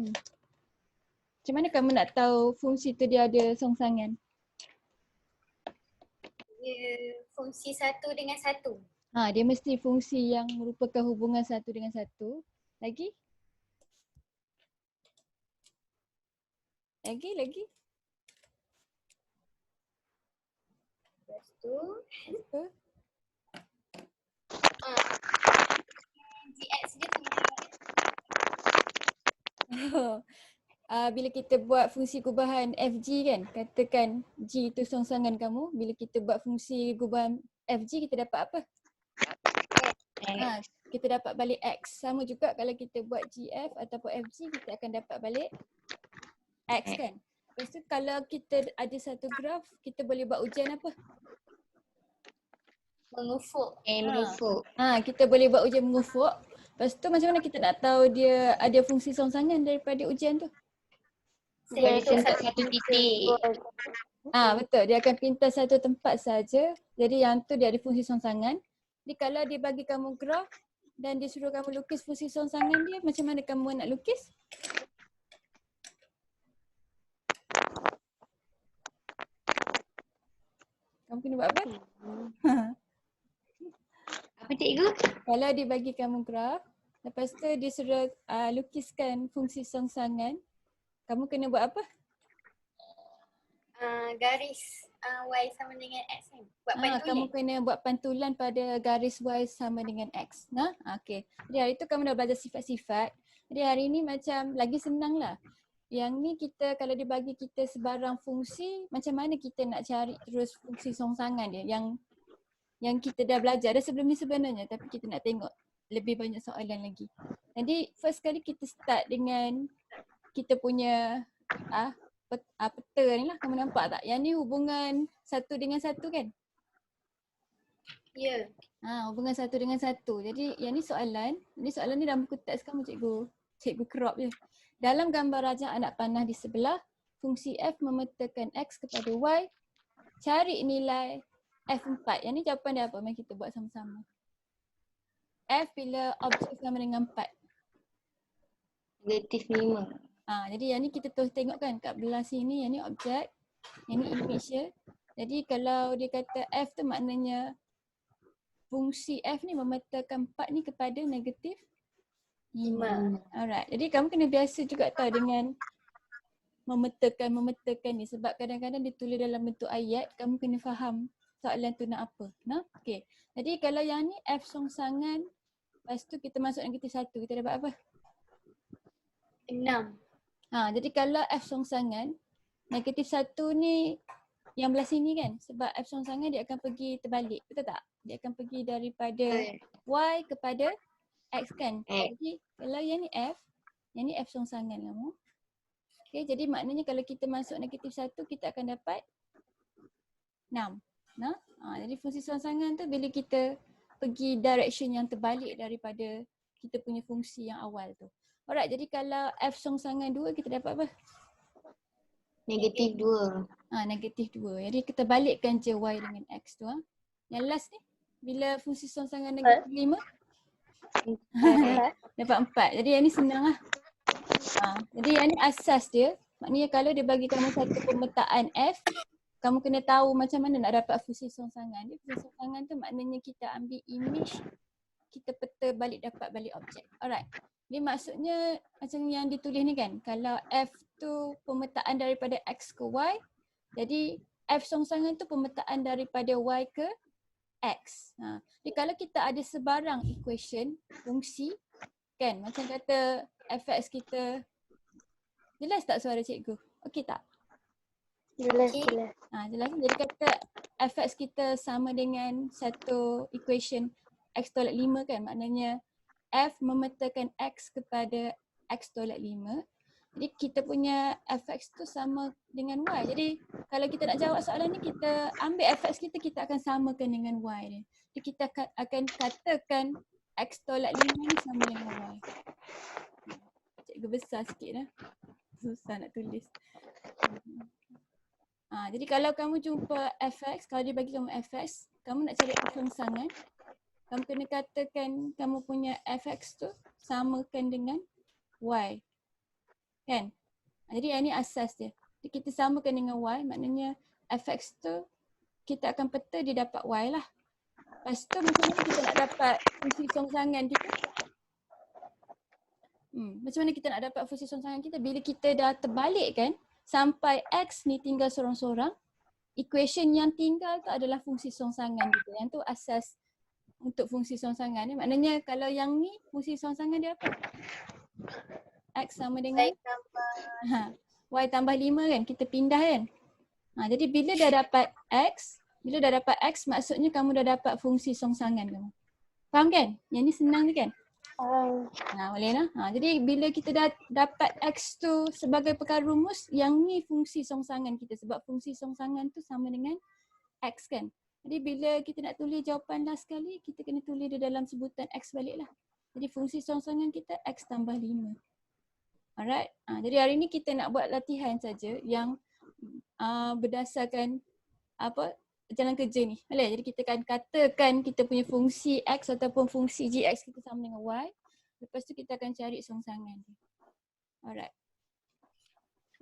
Macam mana kamu nak tahu fungsi tu dia ada songsangan? Dia fungsi satu dengan satu. Dia mesti fungsi yang merupakan hubungan satu dengan satu. Lagi? Lagi? Lepas tu Apa? GX dia sama. Bila kita buat fungsi gubahan FG kan, katakan G tu songsangan kamu, bila kita buat fungsi gubahan FG kita dapat apa? Kita dapat balik X. Sama juga kalau kita buat GF ataupun FG kita akan dapat balik X kan. Lepas tu kalau kita ada satu graf, kita boleh buat ujian apa? Mengufuk. Mengufuk. Kita boleh buat ujian mengufuk. Lepas tu macam mana kita nak tahu dia ada fungsi songsangan daripada ujian tu? Boleh sentuh satu titik. Betul, dia akan pintas satu tempat saja. Jadi yang tu dia ada fungsi songsangan. Jadi kalau dia bagi kamu graf dan dia suruh kamu lukis fungsi songsangan dia, macam mana kamu nak lukis? Kamu kena buat apa? Apa cikgu? Kalau dia bagi kamu graf, lepas tu dia suruh lukiskan fungsi songsangan, kamu kena buat apa? Garis Y sama dengan X kan? Buat pantulan. Kamu kena buat pantulan pada garis Y sama dengan X. Okey. Jadi hari tu kamu dah belajar sifat-sifat. Jadi hari ni macam lagi senang lah. Yang ni kita kalau dia bagi kita sebarang fungsi, macam mana kita nak cari terus fungsi songsangan dia yang kita dah belajar dah sebelum ni sebenarnya, tapi kita nak tengok lebih banyak soalan lagi. Jadi first kali kita start dengan kita punya peta ni lah, kamu nampak tak? Yang ni hubungan satu dengan satu kan? Ya. Hubungan satu dengan satu. Jadi yang ni soalan ni dalam buku teks kamu cikgu crop je. Dalam gambar rajah anak panah di sebelah, fungsi F memetakan X kepada Y, cari nilai F4. Yang ni jawapan dia apa? Mari kita buat sama-sama. F bila objek sama dengan 4. -5. Jadi yang ni kita terus tengok kan kat belah sini, yang ni objek, yang ni image je. Jadi kalau dia kata F tu maknanya fungsi F ni memetakan 4 ni kepada negatif 5. Alright. Jadi kamu kena biasa juga tahu dengan memetakan ni sebab kadang-kadang dia tulis dalam bentuk ayat, kamu kena faham soalan tu nak apa. Okey. Jadi kalau yang ni F songsangan, lepas tu kita masuk negatif 1, kita dapat apa? 6. Jadi kalau F songsangan, negatif 1 ni yang belah sini kan, sebab F songsangan dia akan pergi terbalik, betul tak? Dia akan pergi daripada Y kepada X kan. Jadi kalau yang ni F songsangan kamu. Okay, jadi maknanya kalau kita masuk negatif 1, kita akan dapat 6. Jadi fungsi songsangan tu bila kita pergi direction yang terbalik daripada kita punya fungsi yang awal tu. Alright, jadi kalau F songsangan 2 kita dapat apa? Negatif 2. Negatif 2. Jadi kita balikkan je Y dengan X tu. Yang last ni, bila fungsi songsangan negatif 5? Dapat 4. Jadi yang ni senang lah. Jadi yang ni asas dia. Maknanya kalau dia bagi kamu satu pemetaan F, kamu kena tahu macam mana nak dapat fungsi songsangan. Dia fungsi songsangan tu maknanya kita ambil image, kita peta balik dapat balik objek. Alright. Jadi maksudnya macam yang ditulis ni kan, kalau F tu pemetaan daripada X ke Y, jadi F songsangan tu pemetaan daripada Y ke X. Jadi kalau kita ada sebarang equation, fungsi kan, macam kata fx kita, jelas tak suara cikgu? Okey tak? Jelas. Jelas. Jadi kata fx kita sama dengan satu equation x tolak 5 kan, maknanya F memetakan X kepada X tolak 5. Jadi kita punya fx tu sama dengan Y. Jadi kalau kita nak jawab soalan ni, kita ambil fx kita akan samakan dengan Y dia. Jadi kita akan katakan X tolak 5 ni sama dengan Y. Cikgu besar sikit dah. Susah nak tulis. Jadi kalau kamu jumpa fx, kalau dia bagi kamu fx, kamu nak cari F songsangan, kamu kena katakan kamu punya fx tu samakan dengan Y. Kan? Jadi yang ni asas dia. Jadi kita samakan dengan Y, maknanya fx tu kita akan peta dia dapat Y lah. Lepas tu macam mana kita nak dapat fungsi songsangan kita? Macam mana kita nak dapat fungsi songsangan kita? Bila kita dah terbalikkan sampai X ni tinggal sorang-sorang, equation yang tinggal tu adalah fungsi songsangan kita. Yang tu asas untuk fungsi songsangan. Maknanya kalau yang ni fungsi songsangan dia apa? X sama dengan Y tambah 5 kan? Kita pindah kan? Jadi bila dah dapat X, maksudnya kamu dah dapat fungsi songsangan kamu. Faham kan? Yang ni senang je kan? Boleh lah. Jadi bila kita dah dapat X tu sebagai perkara rumus, yang ni fungsi songsangan kita. Sebab fungsi songsangan tu sama dengan X kan? Jadi bila kita nak tulis jawapan last sekali, kita kena tulis dia dalam sebutan X balik lah. Jadi fungsi songsangan kita X tambah 5. Alright. Jadi hari ni kita nak buat latihan saja yang berdasarkan jalan kerja ni. Boleh? Jadi kita akan katakan kita punya fungsi X ataupun fungsi GX kita sama dengan Y. Lepas tu kita akan cari songsangan dia. Alright.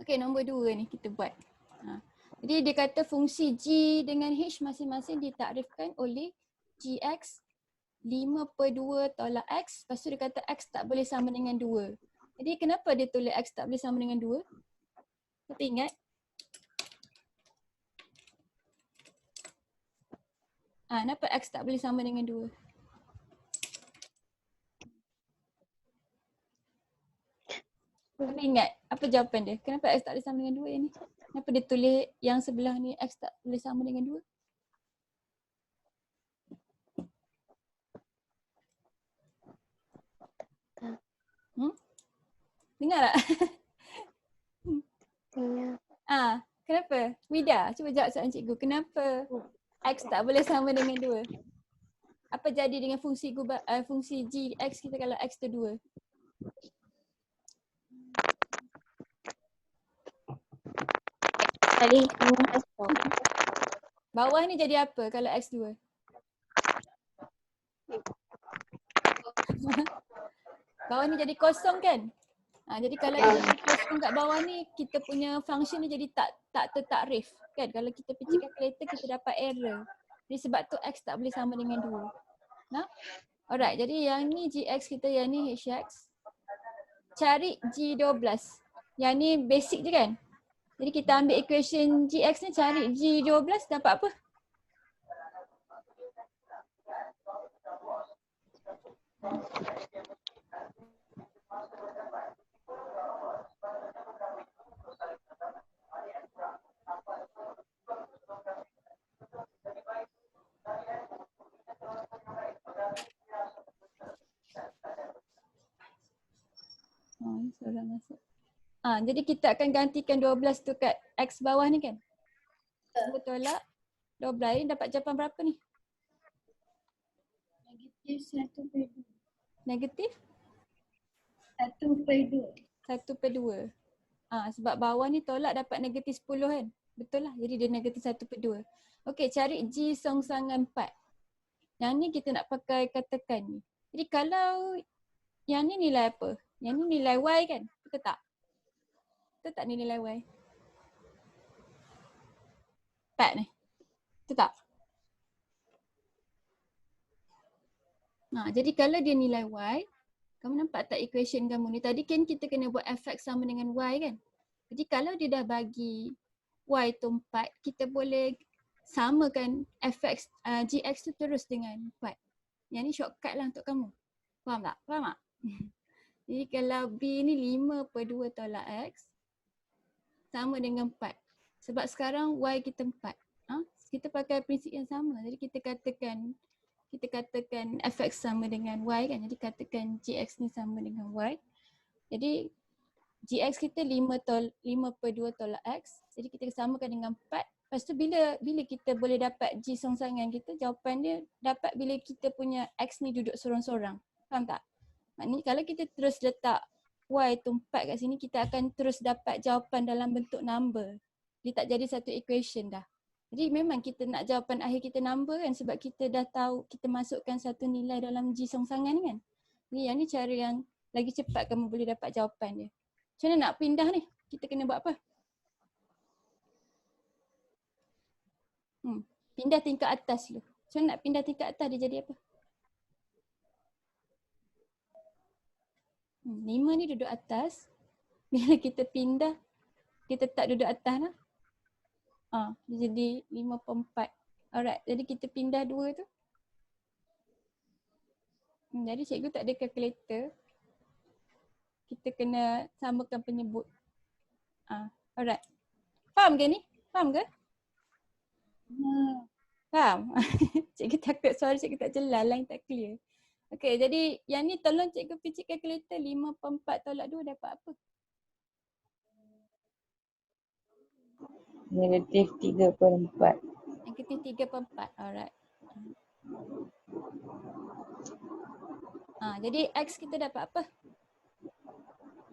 Okay, nombor 2 ni kita buat. Jadi dia kata fungsi G dengan H masing-masing ditakrifkan oleh GX 5/2 tolak X. Lepas tu dia kata X tak boleh sama dengan 2. Jadi kenapa dia tulis X tak boleh sama dengan 2? Kita ingat? Kenapa X tak boleh sama dengan 2? Kita ingat apa jawapan dia? Kenapa X tak boleh sama dengan 2 ni? Kenapa dia tulis yang sebelah ni X tak boleh sama dengan 2? Dengar tak? Kenapa? Wida, cuba jawab soalan cikgu. Kenapa X tak boleh sama dengan 2? Apa jadi dengan fungsi GX kita kalau X tu 2? Bawah ni jadi apa kalau X 2? Bawah ni jadi kosong kan? Jadi kalau dia jadi kosong kat bawah ni, kita punya function ni jadi tak tertakrif kan? Kalau kita pergi calculator kita dapat error. Jadi sebab tu X tak boleh sama dengan 2. Alright, jadi yang ni GX kita, yang ni HX. Cari G12. Yang ni basic je kan? Jadi kita ambil equation GX ni, cari G12 dapat apa? Soalan masuk. Jadi kita akan gantikan 12 tu kat X bawah ni kan? Betul lah. 12 ni dapat jawapan berapa ni? Negatif 1/2. 1/2. Sebab bawah ni tolak dapat negatif 10 kan? Betul lah. Jadi dia negatif 1/2. Okey, cari G songsangan 4. Yang ni kita nak pakai katakan ni. Jadi kalau yang ni nilai apa? Yang ni nilai Y kan? Betul tak? Betul tak ni nilai Y? 4 ni. Betul tak? Jadi kalau dia nilai Y, kamu nampak tak equation kamu ni? Tadi kan kita kena buat fx sama dengan Y kan? Jadi kalau dia dah bagi Y tu 4, kita boleh samakan fx, gx tu terus dengan 4. Yang ni shortcut lah untuk kamu. Faham tak? Faham tak? Jadi kalau B ni 5/2 tolak X sama dengan 4. Sebab sekarang Y kita 4. Kita pakai prinsip yang sama. Jadi kita katakan fx sama dengan Y kan. Jadi katakan gx ni sama dengan Y. Jadi gx kita 5/2 tolak X. Jadi kita samakan dengan 4. Lepas tu bila kita boleh dapat G songsangan kita, jawapan dia dapat bila kita punya X ni duduk sorang-sorang. Faham tak? Maknanya kalau kita terus letak Y tu 4 kat sini, kita akan terus dapat jawapan dalam bentuk number. Dia tak jadi satu equation dah. Jadi memang kita nak jawapan akhir kita number kan, sebab kita dah tahu kita masukkan satu nilai dalam G songsangan kan. Jadi yang ni cara yang lagi cepat kamu boleh dapat jawapan dia. Macam mana nak pindah ni? Kita kena buat apa? Pindah tingkat atas dulu. Macam mana nak pindah tingkat atas dia jadi apa? 5 ni duduk atas. Bila kita pindah, kita tak duduk atas lah. Dia jadi 5/4. Alright, jadi kita pindah 2 tu. Jadi cikgu tak ada kalkulator. Kita kena samakan penyebut. Alright. Faham ke ni? Faham ke? Faham? Cikgu takut suara cikgu tak jelas, line tak clear. Okay, jadi yang ni tolong cikgu pergi kalkulator 5/4 tolak 2 dapat apa? Negatif 3/4. Negatif 3/4. Alright. Jadi X kita dapat apa?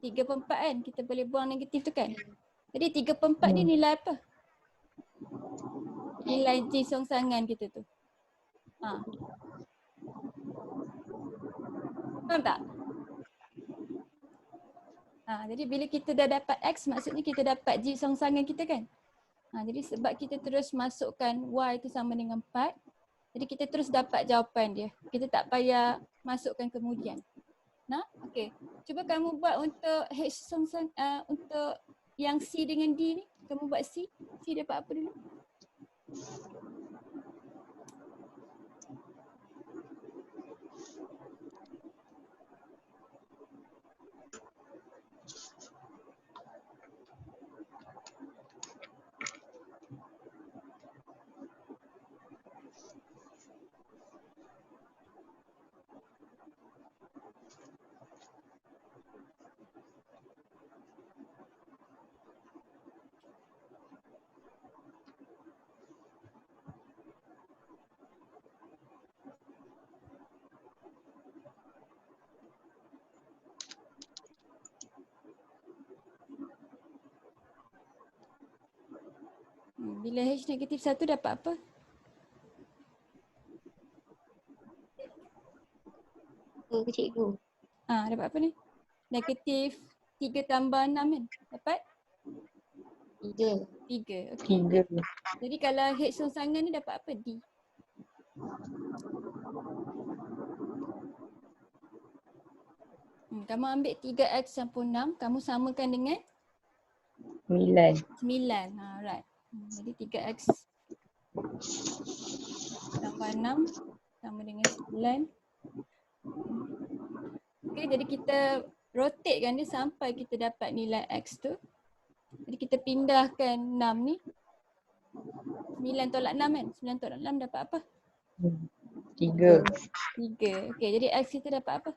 3/4 kan? Kita boleh buang negatif tu kan? Jadi 3/4 ni nilai apa? Nilai J songsangan kita tu. Faham tak? Jadi bila kita dah dapat X, maksudnya kita dapat J songsangan kita kan? Jadi sebab kita terus masukkan Y tu sama dengan 4, jadi kita terus dapat jawapan dia. Kita tak payah masukkan kemudian. Nah, okey. Cuba kamu buat untuk H songsangan, untuk yang C dengan D ni. Kamu buat C. C dapat apa dulu? Bila H negatif 1 dapat apa? Apa cikgu? Dapat apa ni? Negatif 3 tambah 6 kan? Dapat? 3. 3. Okey. 3. Jadi kalau H songsangan ni dapat apa? D. Kamu ambil 3X campur 6, kamu samakan dengan 9. 9. Alright. Jadi 3X tambah 6 sama dengan 9. Okay, jadi kita rotatekan dia sampai kita dapat nilai X tu. Jadi kita pindahkan 6 ni. 9 tolak 6 kan? 9 tolak 6 dapat apa? 3. 3. Okay, jadi X kita dapat apa?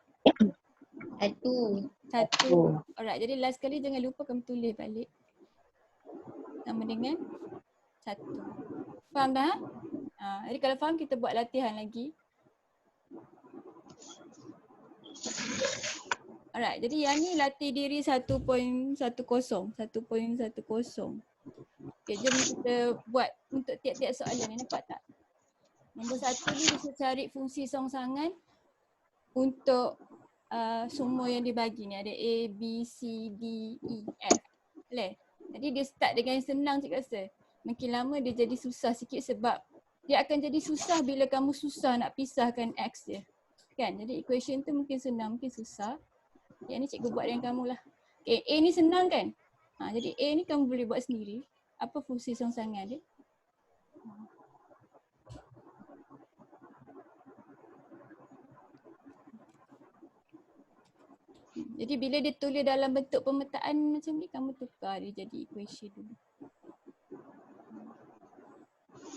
1. 1. Alright, jadi last kali jangan lupa kamu tulis balik. Sama dengan 1. Faham dah? Jadi kalau faham kita buat latihan lagi. Alright, jadi yang ni latih diri 1.10. 1.10. Okay, jom kita buat untuk tiap-tiap soalan ni, nampak tak? Nombor 1 ni dia cari fungsi songsangan untuk semua yang dibagi ni. Ada A, B, C, D, E, F. Boleh? Jadi dia start dengan yang senang cikgu rasa. Makin lama dia jadi susah sikit sebab dia akan jadi susah bila kamu susah nak pisahkan X dia. Kan? Jadi equation tu mungkin senang, mungkin susah. Yang ni cikgu buat dengan kamu lah. Okay, A ni senang kan? Jadi A ni kamu boleh buat sendiri. Apa fungsi songsangan dia? Jadi bila dia tulis dalam bentuk pemetaan macam ni, kamu tukar dia jadi equation dulu.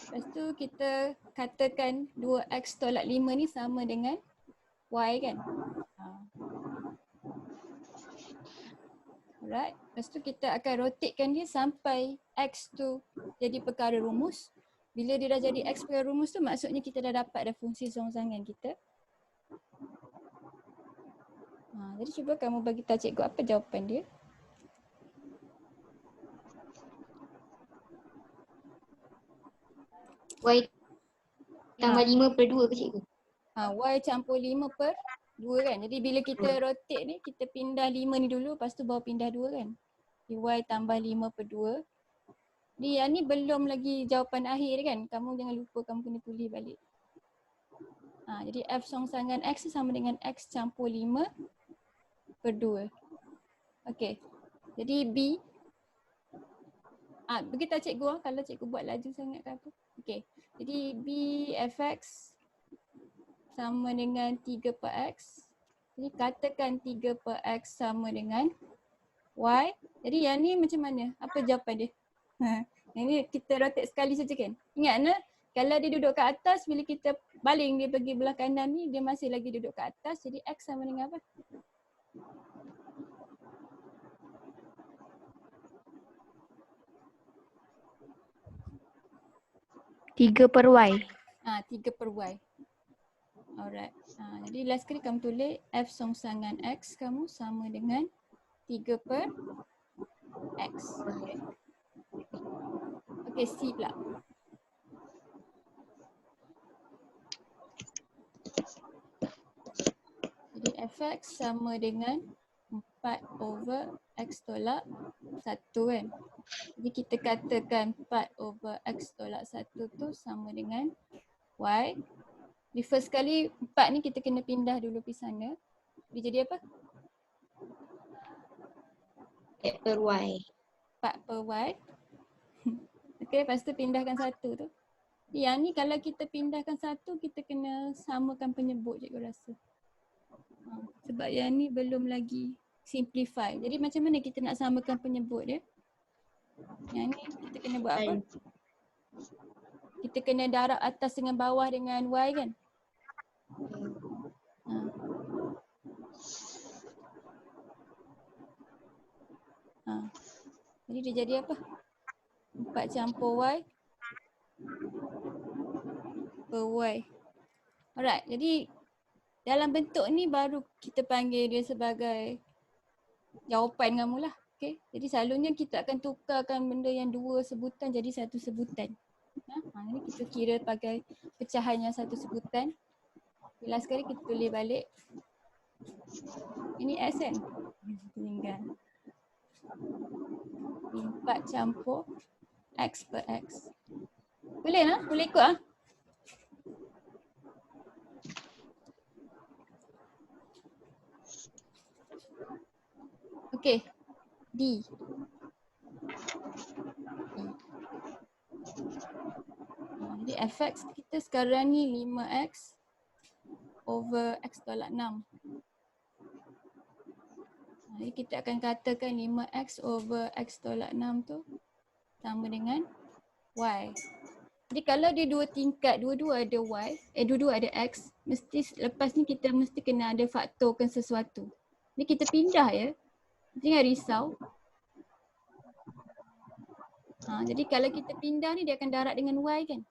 Lepas tu kita katakan 2x tolak 5 ni sama dengan y kan? Alright. Lepas tu kita akan rotatekan dia sampai x tu jadi perkara rumus. Bila dia dah jadi x perkara rumus tu maksudnya kita dah dapat dah fungsi songsangan kita. Jadi cuba kamu bagi tahu cikgu apa jawapan dia. Y tambah 5/2 ke cikgu? Y campur 5/2. 2 kan. Jadi bila kita rotate ni, kita pindah 5 ni dulu, lepas tu baru pindah 2 kan. Jadi y tambah 5/2. Jadi yang ni belum lagi jawapan akhir kan. Kamu jangan lupa kamu kena tulis balik. Jadi F songsangan X tu sama dengan X campur 5/2. Okey. Jadi B. Beritahu cikgu kalau cikgu buat laju sangat ke apa. Okey. Jadi B fx sama dengan 3/x. Jadi katakan 3/x sama dengan y. Jadi yang ni macam mana? Apa jawapan dia? Yang ni kita rotate sekali saja kan? Ingat kalau dia duduk kat atas, bila kita baling dia pergi belah kanan ni, dia masih lagi duduk kat atas. Jadi x sama dengan apa? Tiga per Y. 3/y. Alright. Jadi last kali kamu tulis F songsangan X kamu sama dengan 3/x. Okay, C pula. Jadi fx sama dengan 4/x tolak 1 kan. Jadi kita katakan 4/x tolak 1 tu sama dengan y. Di first kali 4 ni kita kena pindah dulu pergi sana. Dia jadi apa? 4 per Y. 4/y. Okay, lepas tu pindahkan 1 tu. Yang ni kalau kita pindahkan 1, kita kena samakan penyebut cikgu rasa. Sebab yang ni belum lagi simplify. Jadi macam mana kita nak samakan penyebut dia? Yang ni kita kena buat apa? Kita kena darab atas dengan bawah dengan y kan? Jadi dia jadi apa? 4 campur y per y. Alright, jadi dalam bentuk ni baru kita panggil dia sebagai jawapan kamu lah. Okay. Jadi selalunya kita akan tukarkan benda yang 2 sebutan jadi 1 sebutan. Ini kita kira pakai pecahan yang 1 sebutan. Last sekali kita tulis balik. Ini x kan? Tinggal 4 campur x per x. Boleh lah? Boleh ikut lah? Okey. D. Jadi fx kita sekarang ni 5x over x tolak 6. Jadi kita akan katakan 5x over x tolak 6 tu sama dengan y. Jadi kalau dia 2 tingkat, dua-dua ada y, dua-dua ada x, mesti lepas ni kita mesti kena ada faktorkan sesuatu. Jadi kita pindah ya. Jangan risau. Jadi kalau kita pindah ni dia akan darab dengan y kan.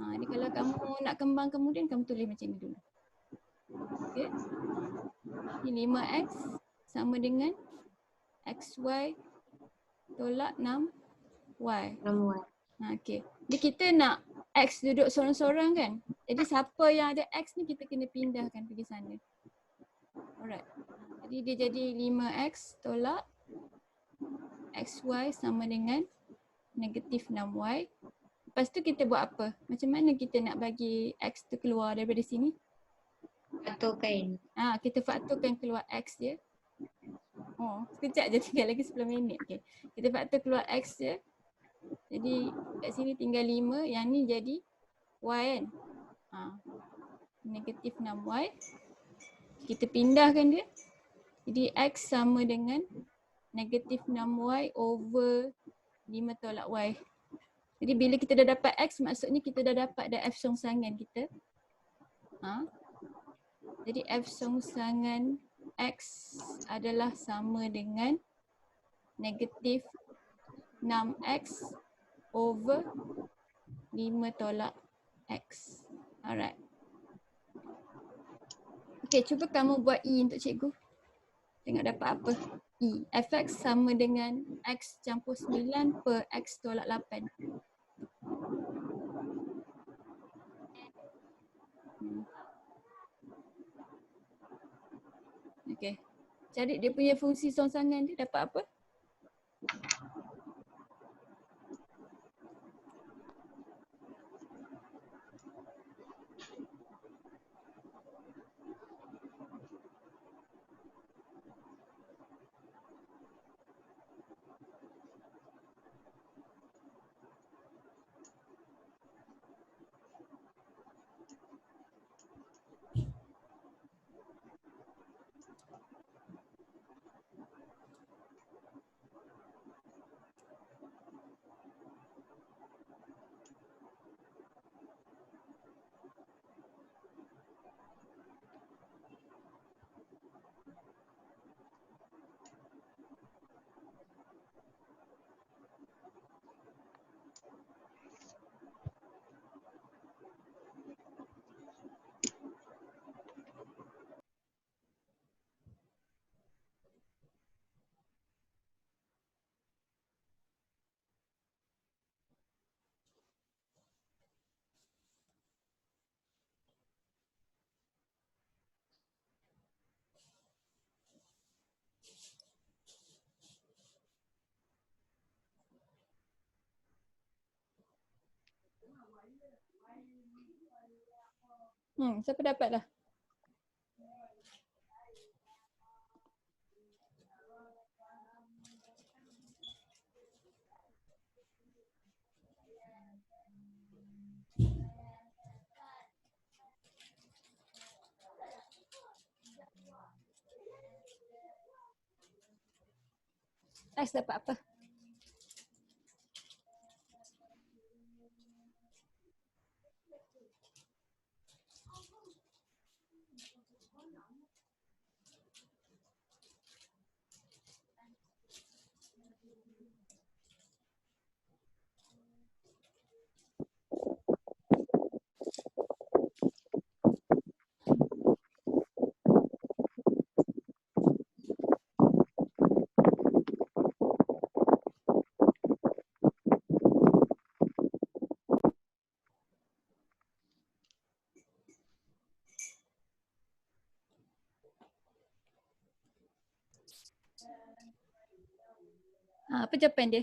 Jadi kalau kamu nak kembang kemudian kamu tulis macam ni dulu. Okey. Ini 5x sama dengan xy tolak 6y. 6Y. Okey. Jadi kita nak x duduk sorang-sorang kan. Jadi siapa yang ada x ni kita kena pindahkan pergi sana. Alright. Jadi dia jadi 5x tolak xy sama dengan negatif 6y. Lepas tu kita buat apa? Macam mana kita nak bagi x tu keluar daripada sini? Faktorkan. Kita faktorkan keluar x dia. Sekejap je, tinggal lagi 10 minit. Okay. Kita faktor keluar x dia. Jadi kat sini tinggal 5, yang ni jadi y kan? Negatif 6y. Kita pindahkan dia. Jadi x sama dengan negatif 6y over 5 tolak y. Jadi bila kita dah dapat x, maksudnya kita dah dapat dah f songsangan kita. Jadi f songsangan x adalah sama dengan negatif 6x over 5 tolak x. Alright. Okay, cuba kamu buat E untuk cikgu. Tengok dapat apa. E. Fx sama dengan x campur 9 per x tolak 8. Cari dia punya fungsi songsangan dia dapat apa? Siapa dapat dah? X dapat apa? Apa jawapan dia?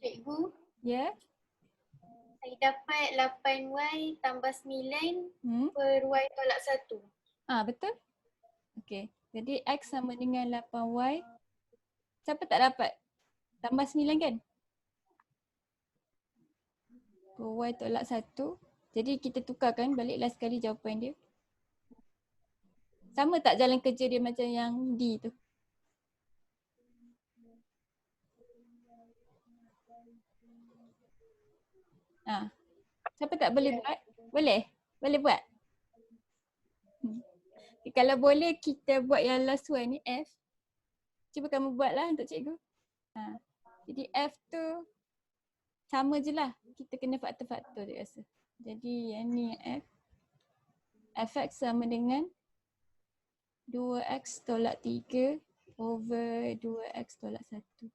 Cikgu, Ya? saya dapat 8Y tambah 9 Hmm? per Y tolak 1. Betul? Okey. Jadi X sama dengan 8Y. Siapa tak dapat? Tambah 9 kan? Y tolak 1. Jadi kita tukarkan baliklah sekali jawapan dia. Sama tak jalan kerja dia macam yang D tu? Siapa tak boleh buat? Boleh? Boleh buat? Okay, kalau boleh kita buat yang last one ni F. Cuba kamu buatlah untuk cikgu. Jadi F tu sama je lah. Kita kena faktor-faktor dia rasa. Jadi yang ni F. Fx sama dengan 2x tolak 3 over 2x tolak 1.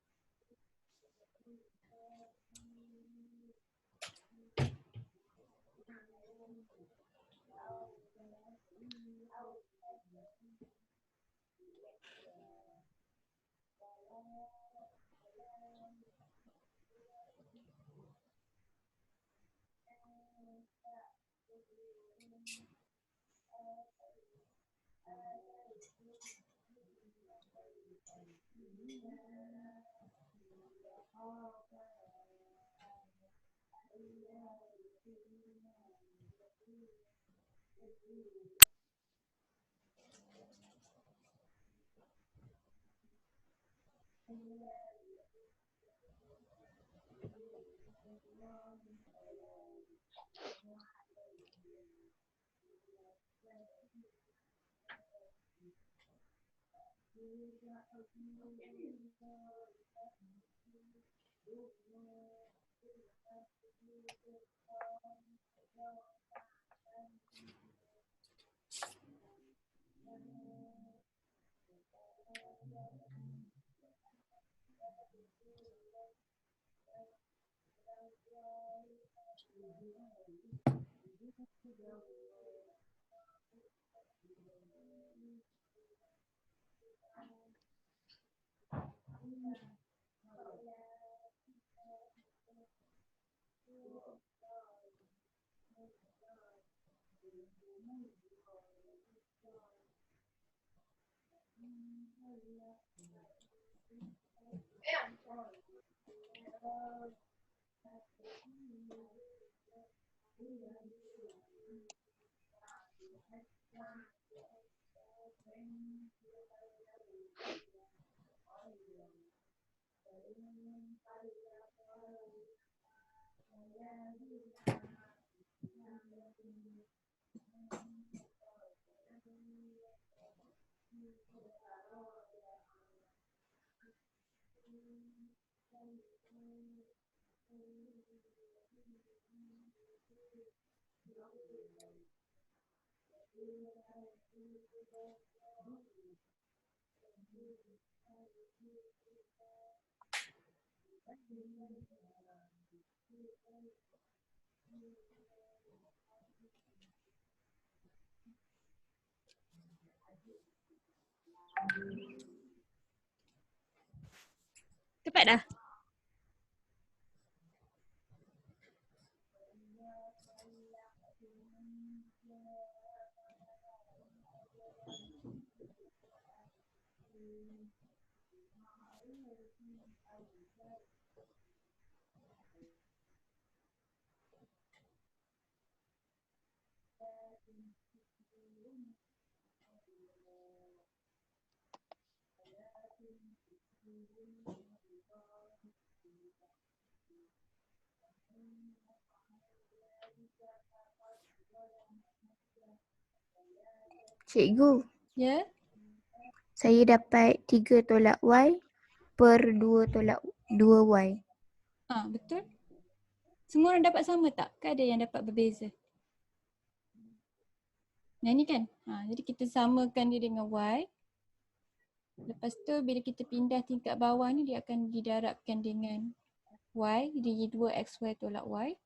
Cepat dah. Cikgu, Ya? saya dapat 3 tolak Y per 2 tolak 2Y. Betul. Semua orang dapat sama tak? Ke ada yang dapat berbeza? Yang ni kan? Jadi kita samakan dia dengan Y. Lepas tu bila kita pindah tingkat bawah ni dia akan didarabkan dengan Y. Jadi 2XY tolak Y.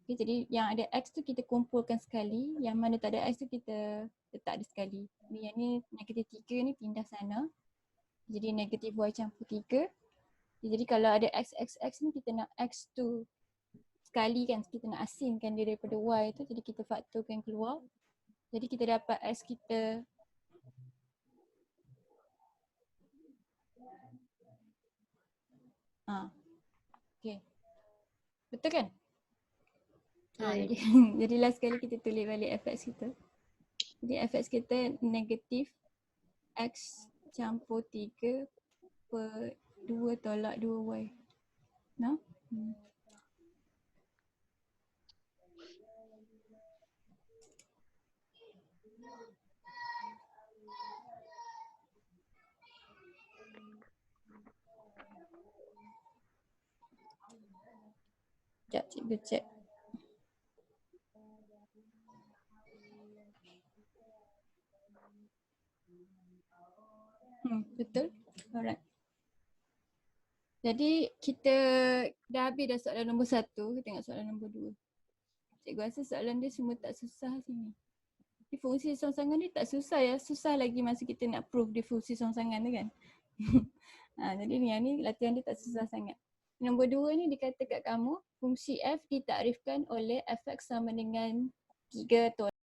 Okay, jadi yang ada X tu kita kumpulkan sekali. Yang mana tak ada X tu kita letak dia sekali. Yang ni negatif 3 ni pindah sana. Jadi negatif Y campur 3. Jadi kalau ada X ni kita nak X tu sekali kan. Kita nak asingkan dia daripada Y tu. Jadi kita faktorkan keluar. Jadi kita dapat X kita okay. Betul kan? Jadi last sekali kita tulis balik fx kita. Jadi fx kita negatif X campur 3 per 2 tolak 2Y. No? Sekejap cikgu cek. Betul. Alright. Jadi kita dah habis dah soalan nombor 1. Kita tengok soalan nombor 2. Cikgu rasa soalan dia semua tak susah sini. Di fungsi songsangan ni tak susah ya. Susah lagi masa kita nak prove di fungsi songsangan tu kan. Jadi yang ni latihan dia tak susah sangat. Nombor 2 ni dikata kat kamu fungsi f ditakrifkan oleh fx sama dengan 3 tolak